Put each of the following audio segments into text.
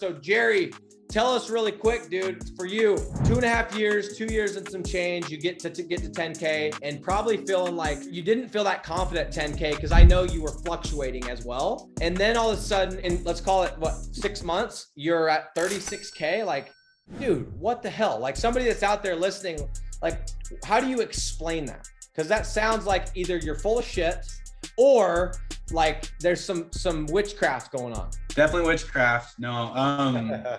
So Jerry, tell us really quick, dude, for you, 2.5 years, 2 years and some change, you get to 10K and probably feeling like you didn't feel that confident 10K because I know you were fluctuating as well. And then all of a sudden, in let's call it 6 months, you're at 36K. Like, dude, what the hell? Like somebody that's out there listening, like, how do you explain that? Because that sounds like either you're full of shit or like there's some witchcraft going on. Definitely witchcraft. No,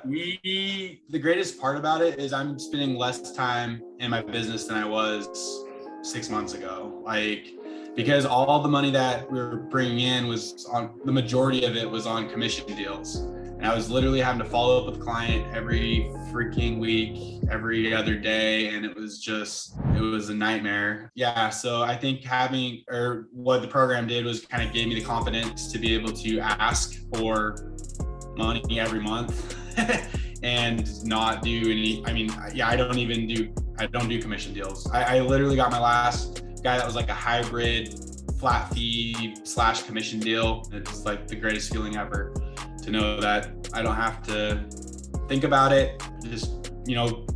the greatest part about it is I'm spending less time in my business than I was 6 months ago. Like, because all the money that we were bringing in was on, the majority of it was on commission deals. And I was literally having to follow up with a client every freaking week, every other day. And it was a nightmare. Yeah. So I think what the program did was kind of gave me the confidence to be able to ask for money every month and not do any, I don't do commission deals. I literally got my last guy that was like a hybrid flat fee / commission deal. It's like the greatest feeling ever to know that I don't have to think about it. Just,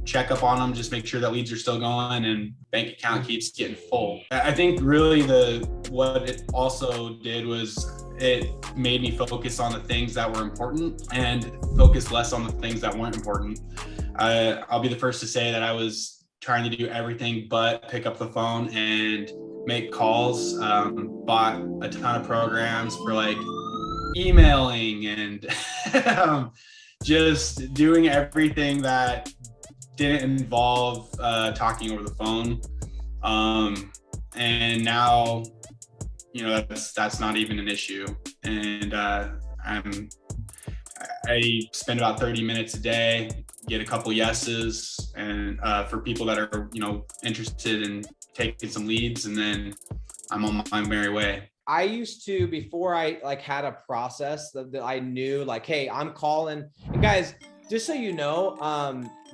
check up on them, just make sure that leads are still going and bank account keeps getting full. I think really what it also did was it made me focus on the things that were important and focus less on the things that weren't important. I'll be the first to say that I was trying to do everything but pick up the phone and make calls. Bought a ton of programs for like emailing and just doing everything that didn't involve talking over the phone. And now, that's not even an issue. And I spend about 30 minutes a day, get a couple yeses, and for people that are, interested in taking some leads, and then I'm on my merry way. I used to, before I had a process that I knew hey, I'm calling. And guys, just so you know,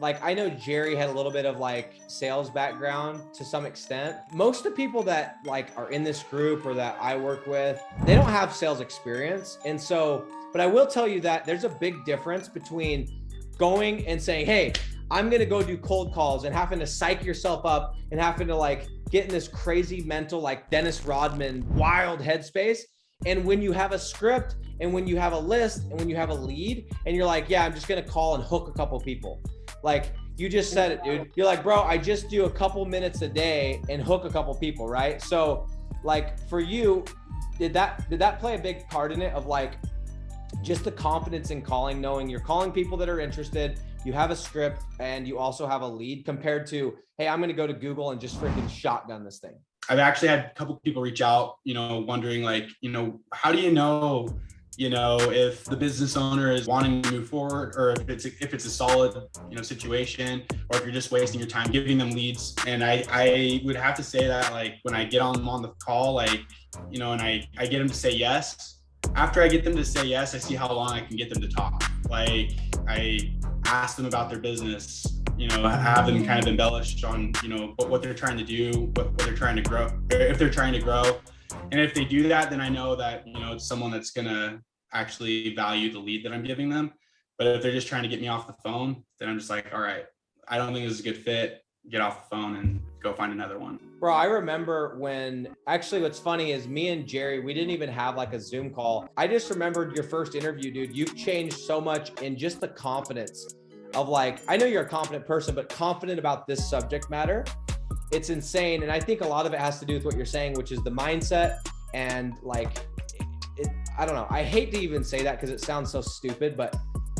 I know Jerry had a little bit of sales background to some extent. Most of the people that are in this group or that I work with, they don't have sales experience. And so, but I will tell you that there's a big difference between going and saying, hey, I'm going to go do cold calls and having to psych yourself up and having to get in this crazy mental, Dennis Rodman, wild headspace. And when you have a script and when you have a list and when you have a lead and you're yeah, I'm just going to call and hook a couple people. You just said it, dude. You're bro, I just do a couple minutes a day and hook a couple people, right? So for you, did that play a big part in it of just the confidence in calling, knowing you're calling people that are interested, you have a script and you also have a lead compared to, hey, I'm going to go to Google and just freaking shotgun this thing? I've actually had a couple people reach out, wondering how do you know, if the business owner is wanting to move forward or if it's a solid, situation, or if you're just wasting your time giving them leads. And I would have to say that when I get on the call, and I get them to say yes. After I get them to say yes, I see how long I can get them to talk. I ask them about their business, have them kind of embellish on, what they're trying to do, what they're trying to grow, if they're trying to grow. And if they do that, then I know that, it's someone that's going to actually value the lead that I'm giving them. But if they're just trying to get me off the phone, then I'm just all right, I don't think this is a good fit. Get off the phone and go find another one. Bro, I remember what's funny is me and Jerry, we didn't even have a Zoom call. I just remembered your first interview, dude. You've changed so much in just the confidence of I know you're a confident person, but confident about this subject matter. It's insane. And I think a lot of it has to do with what you're saying, which is the mindset and I don't know. I hate to even say that because it sounds so stupid, but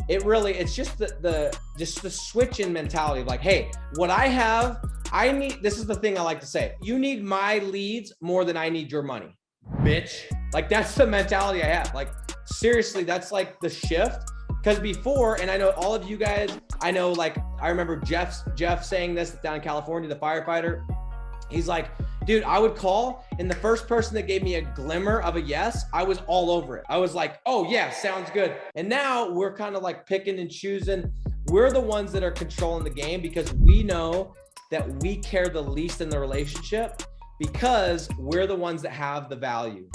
it's just the switch in mentality of hey, what I have, I need, this is the thing I like to say. You need my leads more than I need your money, bitch. That's the mentality I have. Seriously, that's the shift. Because before, and I know all of you guys, I know I remember Jeff saying this down in California, the firefighter. He's dude, I would call and the first person that gave me a glimmer of a yes, I was all over it. I was oh yeah, sounds good. And now we're kind of picking and choosing. We're the ones that are controlling the game because we know that we care the least in the relationship because we're the ones that have the value.